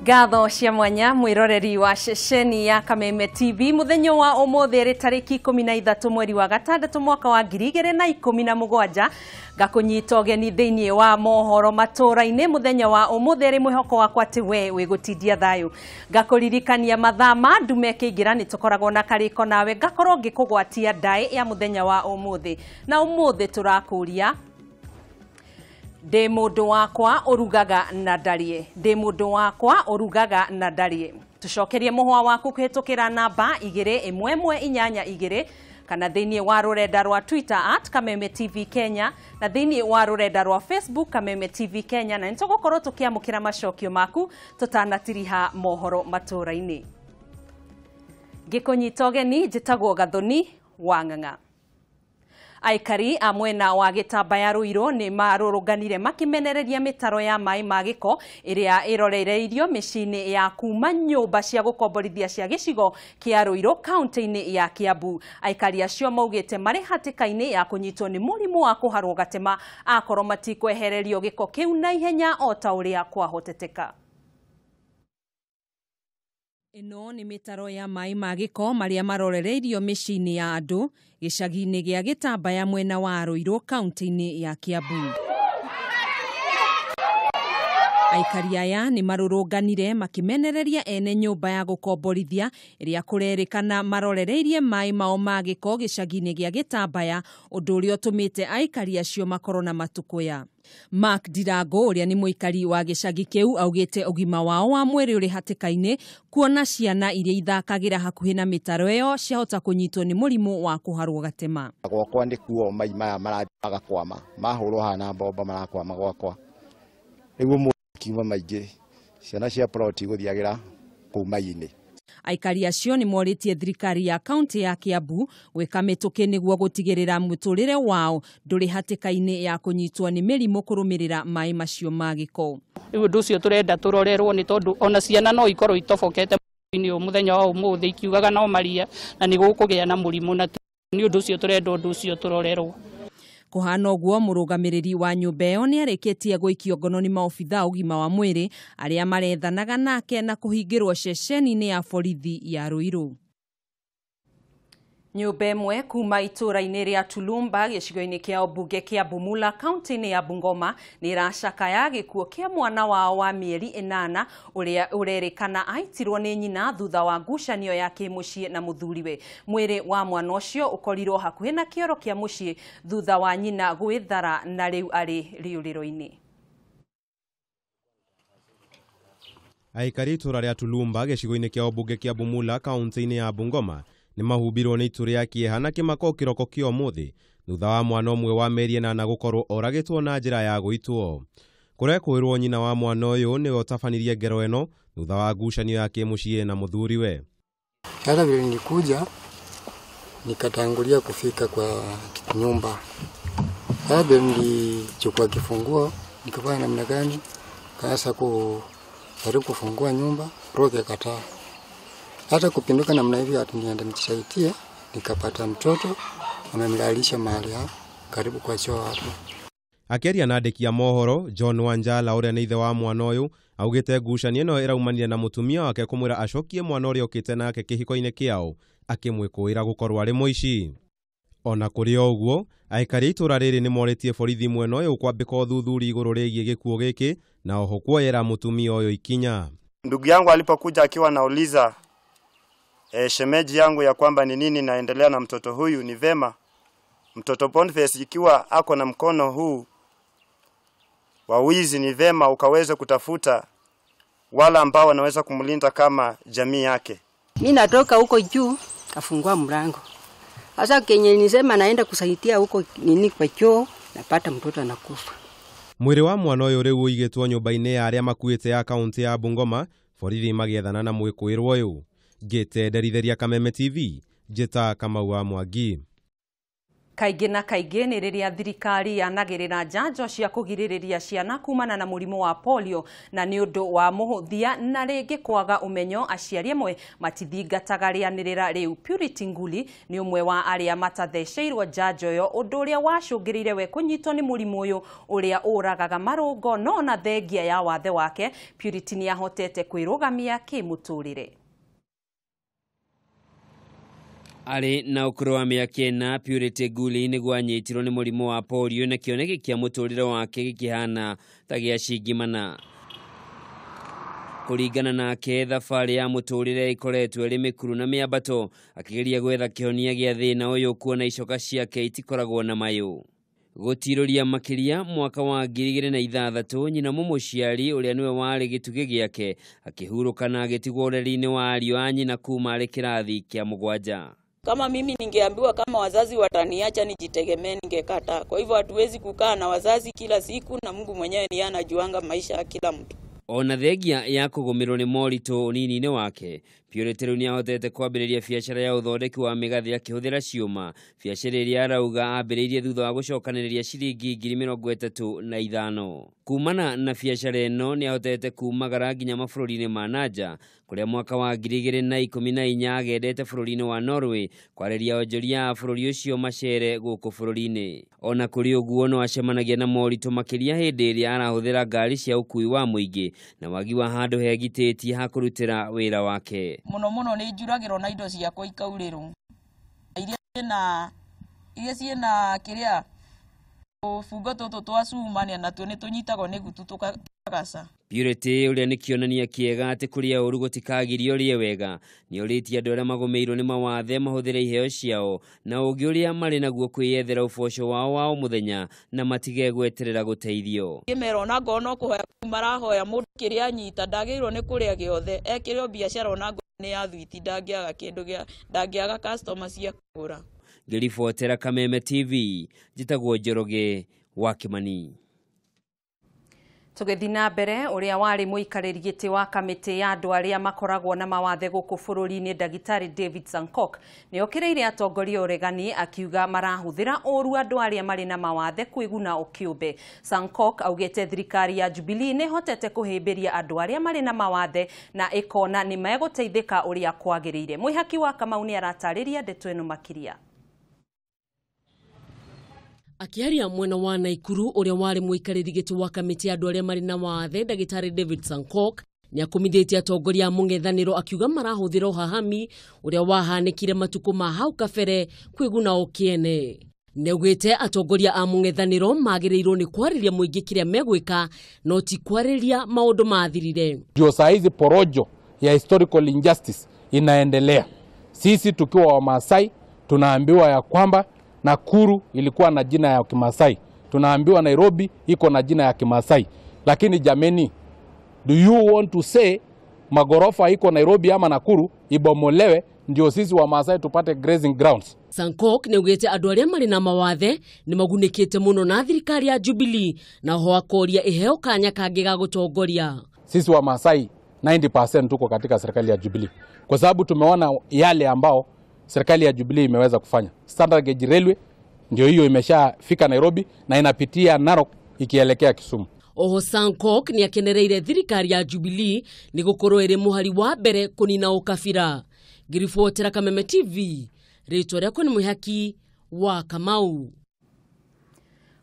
Ngatho cia mwanya mwiroreri wa ceceni ya Kameme TV muthenyo wa umuthi ri tariki 13 mweri wa gatandatu mwaka wa 2017 gakunyita ugeni thiini wa Mohoro Maturaini muthenya wa umuthi ri mwihoko wakwa ati we wigutindia thayu gakuririkania mathama ndume kiingira ni tukoragwo na kariko nawe gakorwo ngikugwatia ndai ya muthenya wa umuthi na umuthi turakuria de mundu wakwa urugaga na ndarie de mundu wakwa urugaga na ndarie tucokerie muhwa waku kuhitukira namba 2112 kana thiini wa rurenda rwa Twitter @Kameme TV Kenya na thiini wa rurenda rwa Facebook Kameme TV Kenya na nitugukorwo tukiamukira macokio maku tutanatiriha Mohoro Maturaini gikunyita ugeni njitagwo Gathoni wa Ng'ang'a. Aikari a mwena wa Gitambaya Ruiro ni marũrũnganire makimenereria mitaro ya mai magiko iria iroreireirio micini ya kuma nyumba cia gukomborithia cia gicigo kia Ruiro kaunti-ini ya Kiambu. Aikari acio maugite mari hatikaini ya kunyitwo ni murimu wa kuharwo gatema akorwo matikwehererio giko kiu na ihenya o ta uria kwahoteteka. Ino ni mitaro ya mai magiko maria marorereirio micini ya andu gicagi-ini gia Gitambaya mwena wa Ruiro kaunti-ini ya Kiambu. Aikari aya ni marũrũnganire makimenereria ene nyumba ya gukomborithia iria kurerikana marorereirie mai mao magiko gicagi-ini gia Gitambaya undu uria utumite aikari acio makorwo na matukuya. Mark Dirango uria ni muikari wa gicagi kiu augite ugima wao wa mwiri uri hatikaini kuona ciana iria ithakagira hakuhi na mitaro iyo ciahota kunyitwo ni murimu wa kuharwo gatema. Gwakwa ndikuo mai maya maraga kwama mahurwo hana bomba marakwama gwakwa niguo kiuma maingi ciana cia ploti guthiagira kumai-ini. Aikari acio ni moritie thirikari ya kaunti ya Kiambu gwika mituki niguo gutigirira muturire wao nduri hatikaini ya kunyitwo ni mirimu kurumirira mai macio magiko. Undu ucio turenda turorerwo ni tondu ona ciana no ikorwo itobokete ni muthenya wa umuthi ikiugaga no maria na ni gukugia na murimu na ni undu ucio turenda undu ucio turorerwo. Kuhana uguo murugamiriri wa nyumba iyo ni areketie guikio ngono ni maofitha ugima wa mwiri aria marethanaga nake na kuhingirwo ceceni-ini ya borithi ya Ruiro. Nyumba imwe kuma itura-ini ria Tulumba gicigo-ini kia obunge kia Bumula kaunti-ini ya Bungoma ni iracakaya gikuo kia mwana wao wa mieri 8 uria urerikana aitirwo ni nyina thutha wa ngucanio ya kimucii na muthuriwe. Mwiri wa mwana ucio ukorirwo hakuhi na kioro kia mucii thutha wa nyina gwithara na riu ari riuriro-ini. Aikari itura ria Tulumba gicigo-ini kia obunge kia Bumula kaunti-ini ya Bungoma ni mahubirwo ni ituri ya kiehana kimako kiroko kio muthi thutha wa mwana umwe wa meri 8 gukorwo oragitwo na njira ya guitwo. Kurekwirwo nyina wa mwana uyu ni otafanirie ngero eno thutha wa ngucanio ya kimucii na muthuriwe. Sasa vile nilikuja nikatangulia kufika kwa nyumba. Sasa nilichukua kifunguo nikafanya namna gani kaanza kujaribu kufungua nyumba roke kataa. Hata kupinduka namna hivi ati niende msaitie nikapata mtoto amemlalisha mahali karibu kwa choo hapo. Akeria nadekia mohoro John Wanjala uria ni ithe wa mwana uyu augite ngucanio ino iraumanire na mutumia wake kumwira acokie mwana uria ukite nake kihiko-ini kiao akimwikuira gukorwo ari muici. Ona kuri uguo aikari itura riri ni moritie borithi mwena uyu kwambika uthuthuri iguru rigie gikuo giki na oho kuoyera mutumia uyu ikinya. Ndugu yangu alipokuja akiwa nauliza shemeji yangu ya kwamba ni nini naendelea na mtoto huyu, ni vema mtoto Boniface ikiwa ako na mkono huu wa wizi, ni vema ukaweze kutafuta wala ambao wanaweza kumlinda kama jamii yake. Mimi natoka huko juu kafungua mlango. Sasa kenye nisema naenda kusaidia huko nini kwa choo napata mtoto anakufa. Mwiri wa mwana uyu riu uigitwo nyumba-ini ya aria makuite ya kaunti ya Bungoma borithi magiethana na mwikuirwo uyu. Gite nderithiria Kameme TV, Jeta Kamau wa Mwangi. Kaingĩ na kaingĩ nĩ rĩrĩa thirikari yanagĩrĩra njanjo cia kũgirĩrĩria ciana kumana na mũrimũ wa polio, na nĩ ũndũ wa mũhũthia na rĩngĩ kwaga ũmenyo, aciari amwe matithingataga rĩanĩrĩra rĩu. Purity Nguli nĩ ũmwe wa arĩa matatheceirwo njanjo ĩyo, ũndũ ũrĩa wacũngĩrĩire we kũnyitwo nĩ mũrimũ ũyũ ũrĩa ũragaga marũngo, no na thengia ya wathe wake Purity nĩ ahotete kwĩrũgamia kĩmũtũrĩre. Ari na ũkũrũ wa mĩaka 4, Purity Nguli nĩguo anyitirwo nĩ mũrimũ wa polio na kĩoneki kĩa mũtũrĩre wake gĩkĩhana ta gĩa cingimana. Kũringana nake, thabarĩ ya mũtũrĩre ĩkoretwo ĩrĩ mĩkuru na mĩambato, akĩgeria gwetha kĩhonia gĩa thĩna ũyũ, kuona icoka ciake itikoragwo na mayũ. Gũtirũria makĩria mwaka wa 2006, nyina mũmũciari ũrĩa niwe warĩ gĩtugĩ gĩake akĩhurũka na agĩtigwo ũreri-inĩ wa ariũ a nyina kuma arĩ kĩrathi kĩa 7. Kama mimi ningeambiwa kama wazazi wataniacha nijitegemee, ningekata. Kwa hivyo hatuwezi kukaa na wazazi kila siku, na Mungu mwenyewe ndiye anajuanga maisha ya kila mtu. Ona thengia ya kũgũmĩrwo nĩ moritũ ũnini-inĩ wake, Purity rĩu nĩahotete kwambĩrĩria biacara ya ũthondeki wa mĩgathĩ akĩhũthĩra ciũma, biacara ĩrĩa arauga ambĩrĩirie thutha wa gũcokanĩrĩria ciringi 35,000. Kumana na biacara ĩno nĩahotete kumagara nginya mabũrũri-inĩ ma nanja, kũrĩa mwaka wa 2014 agendete bũrũri-inĩ wa Norway kwarĩria onjoria a bũrũri ũcio macere gũkũ bũrũri-inĩ. Ona kũrĩ ũguo no acemanagia na moritũ makĩria hĩndĩ ĩrĩa arahũthĩra ngari cia ũkui wa mũingĩ na wagi wa handũ hegitĩtie ha kũrutĩra wĩra wake. Mũno nĩ njuragĩrwo na indo ciakwa ikaurĩrwo. Iria ciĩna kĩrĩa ũbungo tũtũ twa cumania natuo nĩ tũnyitagwo nĩ gutu tũkagaca. Purity ũrĩa nĩ kĩonania kĩega atĩ kũrĩa ũru gũtikagirio ũrĩe wega, nĩ ũrĩtie andũ arĩa magũmĩirwo nĩ mawathe mahũthĩre iheo ciao na ũngĩ ũrĩa marĩ naguo kwĩyethera ũboco wao wa mũthenya na matige gweterera gũteithio. Kĩmero na ngono kũhoya marahoya mũndũ kĩrĩa anyita ndagĩrĩirwo nĩ kũrĩa gĩothe, ekĩrwo biacara ona nĩ ya thwiti ndangĩaga kĩndũ ndangĩaga customer cia kũgũra. Ngĩribotera Kameme TV, njĩtagwo Njoroge wa Kimani. Tũgĩthiĩ na mbere, ũrĩa warĩ mũikarĩri gĩtĩ wa kamĩtĩ ya andũ arĩa makoragwo na mawathe gũkũ bũrũri-inĩ, Ndagĩtarĩ David Sankok nĩ okĩrĩire atongoria ũregani, akiuga marahũthĩra ũru andũ arĩa marĩ na mawathe kwĩguna o kĩũmbe. Sankok augĩte thirikari ya Jubilee nĩ hotete kũhĩmbĩria andũ arĩa marĩ na mawathe na ĩkona nĩ megũteithĩka ũrĩa kwagĩrĩire. Mwĩhaki wa Kamau nĩ aratarĩria ndeto ĩno makĩria. Akiaria mwena wa Naikuru, ũrĩa warĩ mũikarĩri gĩtĩ wa kamĩtĩ ya andũ arĩa marĩ na mawathe, Ndagĩtarĩ David Sankok nĩ akumithĩtie atongoria a mũng'ethanĩro, akiuga marahũthĩra ũhahami ũrĩa wahanĩkire matukũ ma hau kabere kwĩguna o kĩene. Nĩaugĩte atongoria a mũng'ethanĩro magĩrĩirwo nĩ kwarĩria mũingĩ kĩrĩa megwĩka, no ti kwarĩria maũndũ mathirire. Ndio saa hizi porojo ya historical injustice inaendelea. Sisi tukiwa Wamasai tunaambiwa ya kwamba Nakuru ilikuwa na jina ya Kimasai, tunaambiwa Nairobi iko na jina ya Kimasai. Lakini jameni, do you want to say magorofa iko Nairobi ama Nakuru ibomolewe ndio sisi Wamasai tupate grazing grounds? Sankok nĩaugĩte andũ arĩa marĩ na mawathe nĩ magunĩkĩte mũno na thirikari ya Jubilee, na ho akoria iheo kanya kangĩ ga gũtongoria. Sisi Wamasai 90% tuko katika serikali ya Jubilee, kwa sababu tumeona yale ambao serikali ya Jubilee imeweza kufanya. Standard gauge railway ndio hiyo imeshafika Nairobi na inapitia Narok ikielekea Kisumu. Oho Sankok nĩ akenereire thirikari ya Jubilee nĩ gũkorwo ĩrĩ mũhari wa mbere kũnina ũkabira. Ngĩribotera Kameme TV, rĩtwa rĩakwa nĩ Mwĩhaki wa Kamau.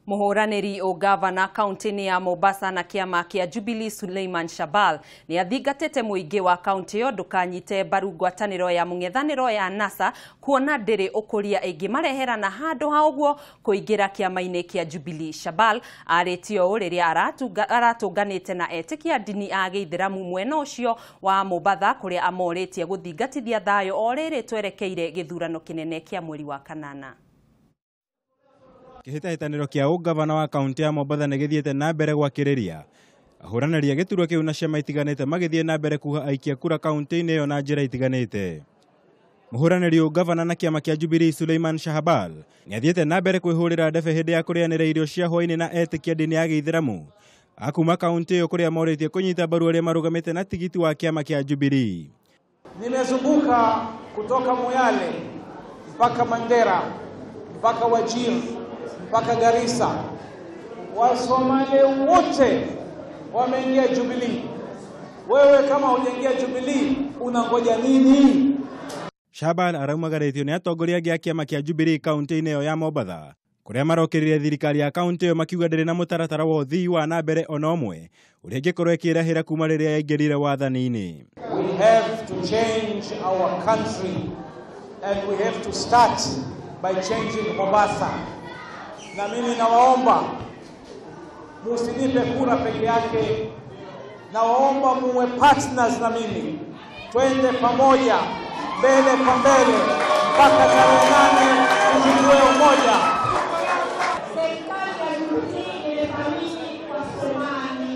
Mũhũranĩri ũgavana kaunti-inĩ ya Mombasa na kĩama kĩa Jubilee Suleiman Shabal nĩ athingatĩte mũingĩ wa kaunti ĩyo ndũkanyite mbaru ngwatanĩro ya mũng'ethanĩro ya NASA, kuona ndĩrĩ ũkũria ĩngĩmarehera na handũ ha ũguo kũingĩra kĩama-inĩ kĩa Jubilee. Shabal arĩtio ũũ rĩrĩa aratũnganĩte na etĩkia ndini a Gĩithĩramu mwena ũcio wa Mombasa, kũrĩa amorĩtie gũthingatithia thayũ o rĩrĩ twerekeire gĩthurano kĩnene kĩa mweri wa kanana. Kĩhĩtahĩtanĩro kĩa ũgavana wa kaunti ya Mombasa nĩ gĩthiĩte na mbere gwakĩrĩria. Ahũranĩri a gĩturwa kĩu na ciama itiganĩte magĩthiĩ na mbere kuha aikia kura kaunti-inĩ ĩyo na njĩra itiganĩte. Mũhũranĩri ũgavana na kĩama kĩa Jubilee Suleiman Shabal nĩ athiĩte na mbere kwĩhũrĩra ndebe hĩndĩ ya kũrĩanĩra irio cia hwaĩ-inĩ na etĩkia ndini ya Gĩithĩramu akuma kaunti ĩyo, kũrĩa morĩtie kũnyita mbaru arĩa marũgamĩte na tigiti wa kĩama kĩa Jubilee. Nimezunguka kutoka Moyale mpaka Mandera mpaka Wajir, mpaka Garissa. Wasomali wote wameingia Jubilee. Wewe kama hujaingia Jubilee unangoja nini? Shaban araumagarĩtio nĩ atongoria a kĩama kĩa Jubilee kaunti-inĩ ĩyo ya Mombatha, kũrĩa marokĩrire thirikari ya kaunti ĩyo makiuga ndĩrĩ na mũtaratara wa ũthii wa na mbere ona ũmwe ũrĩa ĩngĩkorwo ĩkĩrahĩra kuma rĩrĩa yaingĩrire wathani-inĩ. We have to change our country and we have to start by changing Mombasa. Na mimi nawaomba musinipe kura peke yake, nawaomba muwe partners na mimi, twende pamoja mbele kwa mbele mpaka tarehe 8 tuzindue umoja. Serikali ya Jubilee imefanyika kwa Somali.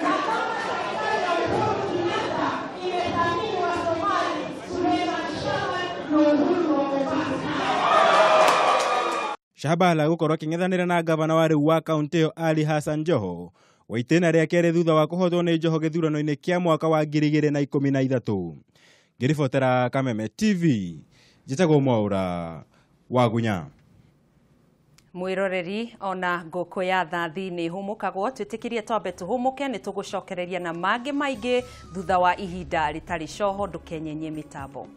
Na kama serikali ya Uhuru Kenyatta imefanyika kwa Somali, Shahabala gũkorwo akĩng'ethanĩra na gavana wa rĩu wa kaunti ĩyo Ali Hassan Joho wa itĩna rĩa kerĩ thutha wa kũhotwo nĩ Joho gĩthurano-inĩ kĩa mwaka wa 2013. Ngĩribotera Kameme TV, njĩtagwo Mwaura wa Gunya. Mwiroreri ona ngũkũ ya thathi nĩ humũkagwo, twĩtĩkĩrie twambe tũhũmũke nĩ tũgũcokereria na mangĩ maingĩ thutha wa ihinda rĩtarĩ coho, ndũkenyenye mĩtambo.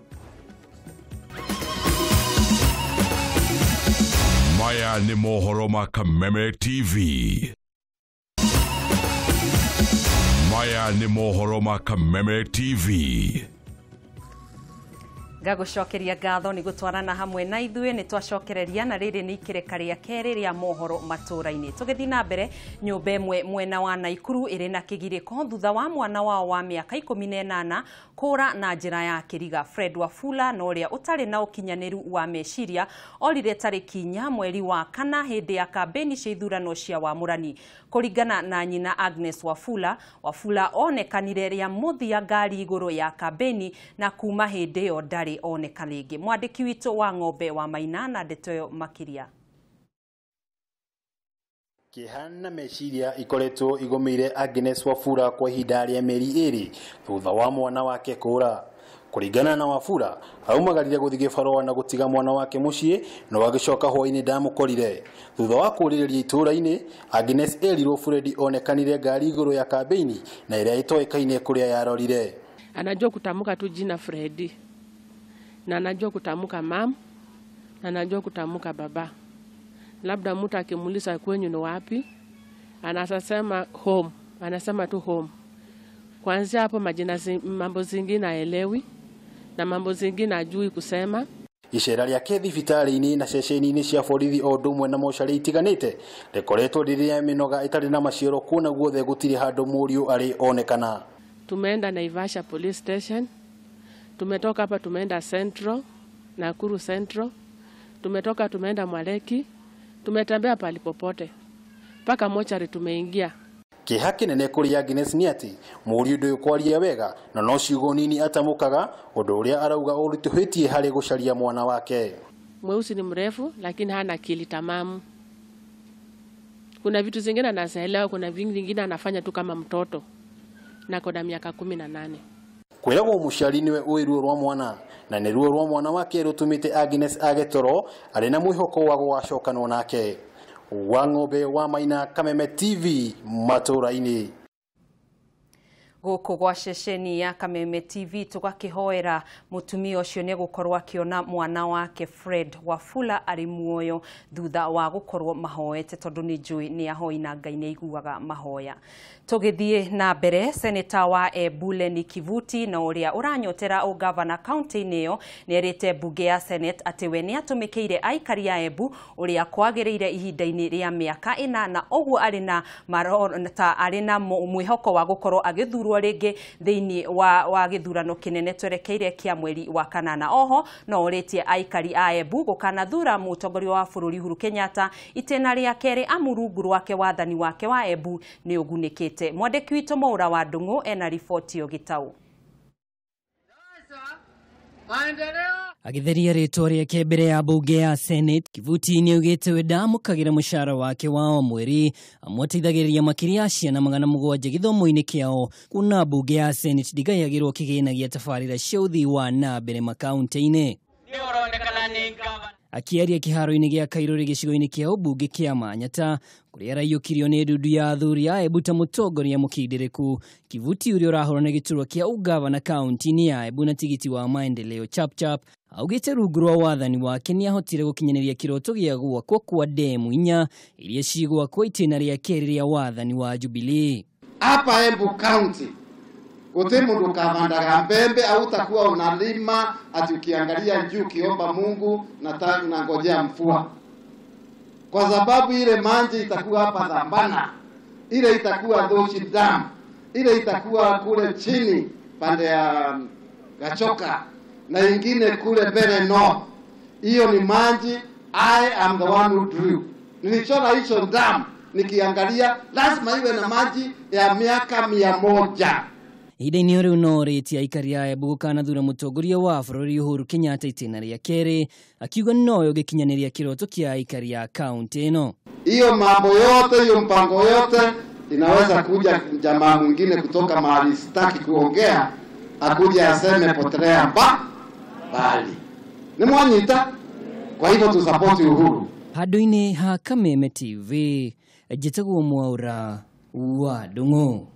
Maya ni mohoro ma Kameme TV. Maya ni mohoro ma Kameme TV. Gagucokeria ngatho nĩ gũtwarana hamwe na ithuĩ nĩ twacokereria na rĩrĩ nĩ ikĩrĩka rĩa kerĩ rĩa Mohoro Maturaini. Tũgĩthiĩ na mbere, nyũmba ĩmwe mwena wa Naikuru ĩrĩ na kĩgirĩko thutha wa mwana wao wa mĩaka 18 kũra na njĩra ya kĩriga. Fred Wafula na ũrĩa ũtarĩ na ũkinyanĩru wa meciria orire tarĩki 4 mweri wa kana hĩndĩ ya kambeni cia ithurano cia Wamũrani. Kũringana na nyina Agnes Wafula, Wafula onekanire rĩa mũthia ngari igũrũ ya kambeni na kuma hĩndĩ ĩyo ndarĩ oneka rĩngĩ. Mwandĩki witũ wa Ng'ombe wa Maina na ndeto ĩyo makĩria. Kĩhana meciria ikoretwo igũmĩire Agnes Wafula kwa ihinda rĩa mĩeri 2 thutha wa mwana wake kũra. Kũringana na Wafula, aumagarire gũthiĩ gĩbarũa na gũtiga mwana wake mũciĩ no agĩcoka hwaĩ-inĩ ndamũkorire. Thutha wa kũrĩrĩria itũũra-inĩ, Agnes erirwo Fred onekanire ngari igũrũ ya kambeni na ĩrĩa ĩtoĩkaine kũrĩa yarorire. Anajua kutamka tu jina Freddy, na anajua kutamka mam, na anajua kutamka baba. Labda mtu akimuuliza kwenyu ni wapi, anasema home, anasema tu home. Kwanza hapo majina mambo zingine haelewi na mambo zingine hajui kusema. Icera rĩake thibitarĩ-inĩ na ceceni-inĩ cia borithi o ũndũ ũmwe na mocarĩ itiganĩte rĩkoretwo rĩrĩa mĩnoga ĩtarĩ na maciaro kuona guothe gũtirĩ handũ mũriũ arĩ onekana. Tumeenda Naivasha police station, tumetoka hapa tumeenda Central, Nakuru Central, tumeenda Mwaleki, tumetembea pali popote mpaka mochari tumeingia. Kĩeha kĩnene kũrĩ Agnes nĩ atĩ mũriũ ndũĩ kwaria wega na no ciugo nini atamũkaga, ũndũ ũrĩa arauga ũritũhĩtie harĩ gũcaria mwana wake. Mweusi ni mrefu lakini hana akili tamamu. Kuna vitu zingine anaelewa, kuna vingine anafanya tu kama mtoto. Na kona miaka 18. Kwĩragwo mũciari nĩwe ũĩ ruo rwa mwana na nĩ ruo rwa mwana wake rũtũmĩte Agnes age toro arĩ na mwĩhoko wa gũgacokanwo nake. Wa Ng'ombe wa Maina, Kameme TV, Maturaini. Gũkũ gwa ceceni ya Kameme TV tũgakĩhoera mũtumia ũcio nĩ gũkorwo akĩona mwana wake Fred Wafula arĩ muoyo thutha wa gũkorwo mahoete, tondũ nĩ njũĩ nĩ ahoi na Ngai nĩ aiguaga mahoya. Tũgĩthiĩ na mbere, seneta wa Embu Lenny Kivuti na ũrĩa ũranyotera ũgavana kaunti-inĩ ĩyo nĩ erĩte mbunge ya Senate atĩ we nĩ atũmĩkĩire aikari ya Embu ũrĩa kwagĩrĩire ihinda-inĩ rĩa mĩaka 4 na ũguo arĩ na mwĩhoko wa gũkorwo agĩthurwo rĩngĩ thĩinĩ wa gĩthurano kĩnene twerekeire kĩa mweri wa kanana. Oho no ũrĩtie aikari a Embu gũkanathura mũtongoria wa bũrũri Uhuru Kenyatta itĩna rĩa kerĩ amu rungu rwake wathani wake wa Embu nĩ ũgunĩkĩte. Mwandĩki witũ Mwaura wa Ndung'u ena riboti yo Gĩtaũ. Agĩtheria rĩtwa rĩake mbere ya mbunge ya Senate, Kivuti nĩaugĩte we ndamũkagĩra mũcara wake wa o mweri, amũteithagĩrĩria makĩria ciana 700 gĩthomo-inĩ kĩao, kuna mbunge ya Senate ndigayagĩrwo kĩgĩna gĩa tabarĩra cia ũthii wa na mbere makaunti-inĩ. Akiaria kĩharo-inĩ gĩa Kairũrĩ gĩcigo-inĩ kĩa ũmbunge kĩa Manyata, kũrĩa araiyũkirio nĩ ndundu ya athuri a Embu ta mũtongoria mũkindĩrĩku, Kivuti ũrĩa ũrahũrana gĩturwa kĩa ugavana kaunti-inĩ ya Embu na tigiti wa maendeleo chapchap, augĩte rungu rwa wathani wake nĩahotire gũkinyanĩria kĩroto gĩa gwakwo kwa demu 4 iria cigwakwo itĩna rĩa kerĩ rĩa wathani wa Jubilee. Hapa Embu County wote mundu kavandaga mbembe au utakuwa unalima ati ukiangalia juu kiomba Mungu na ngojea mvua. Kwa sababu ile maji itakuwa hapa Dhambana, ile itakuwa Doshi Dam, ile itakuwa kule chini pande ya Gachoka na ingine kule Bere North. Hiyo ni maji, I am the one who drew. Nilichora hicho dam nikiangalia lazima iwe na maji ya miaka 100. Ihinda-inĩ rĩu no rĩtie aikari a Embu gũkanathura mũtongoria wa bũrũri Uhuru Kenyatta itĩna rĩa kerĩ, akiuga noyo gĩkinyanĩria kĩroto kĩa aikari a kaunti ĩno. Hiyo mambo yote, hiyo mpango yote inaweza kuja jamaa mwingine kutoka mahali sitaki kuongea akuja aseme potelea bali. Ni mwanyita. Kwa hivyo tu support Uhuru. Handũ-inĩ ha Kameme TV, njĩtagwo Mwaura wa Ndung'u.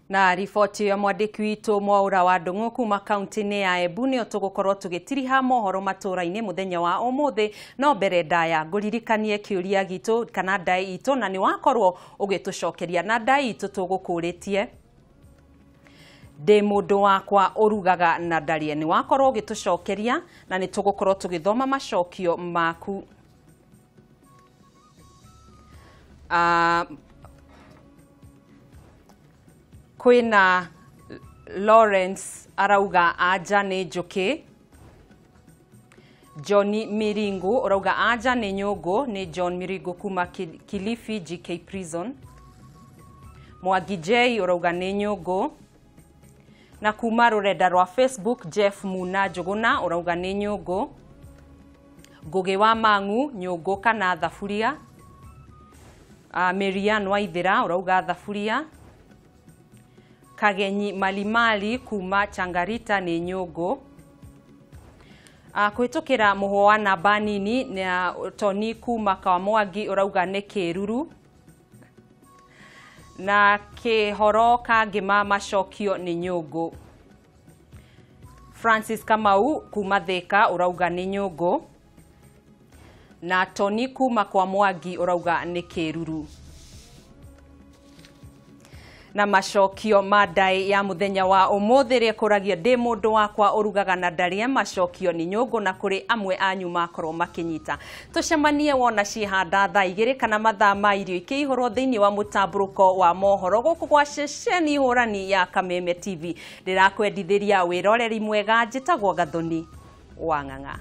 Na riboti ya mwandĩki witũ Mwaura wa Ndung'u kuma kaunti-inĩ ya Embu nĩyo tũgũkorwo tũgĩtiriha Mohoro Maturaini mũthenya wa ũmũthĩ, no mbere ndaya ngũririkanie kĩũria gitũ kana ndai itũ, na nĩ wakorwo ũgĩtũcokeria na ndai itũ tũgũkũrĩtie. Ndĩ mũndũ wakwa ũrugaga na ndarie, nĩ wakorwo ũgĩtũcokeria na nĩ tũgũkorwo tũgĩthoma macokio maku. Kwĩna Lawrence arauga anja nĩ njũkĩ. John Miringu arauga anja nĩ nyũngũ. Nĩ John Miringu kuma Kilifi GK Prison. Mwangi J arauga nĩ nyũngũ. Na kuma rũrenda rwa Facebook Jeff Muna Njũgũna arauga nĩ nyũngũ. Ngũgĩ wa Mang'u nyũngũ kana thaburia. Marian Waithira arauga thaburia. Kagenyi Malimali kuma Changarita nĩ nyũngũ. Kwĩtũkĩra mũhũ wa namba nini na Toni kuma Kamwangi arauga nĩ kĩruru. Na kĩhoro kangĩma macokio nĩ nyũngũ. Francis Kamau kuma Thika arauga nĩ nyũngũ. Na Toni kuma kwa Mwangi arauga nĩ kĩruru. Na macokio madai ya muthenya wa ũmũthĩ rĩa kũragia ndĩ mũndũ wakwa ũrugaga na ndarie, macokio nĩ nyũngũ na kũrĩ amwe anyu makorwo makĩnyita. Tũcemanie wona ciĩhanda thaa 2 kana mathaa ma irio ikĩihũrwo thĩinĩ wa mũtambũrũko wa mohoro gũkũ gwa ceceni hũrani ya Kameme TV. Ndĩrakwendithĩria wĩroreri mwega, njĩtagwo Gathoni wa Ng'ang'a.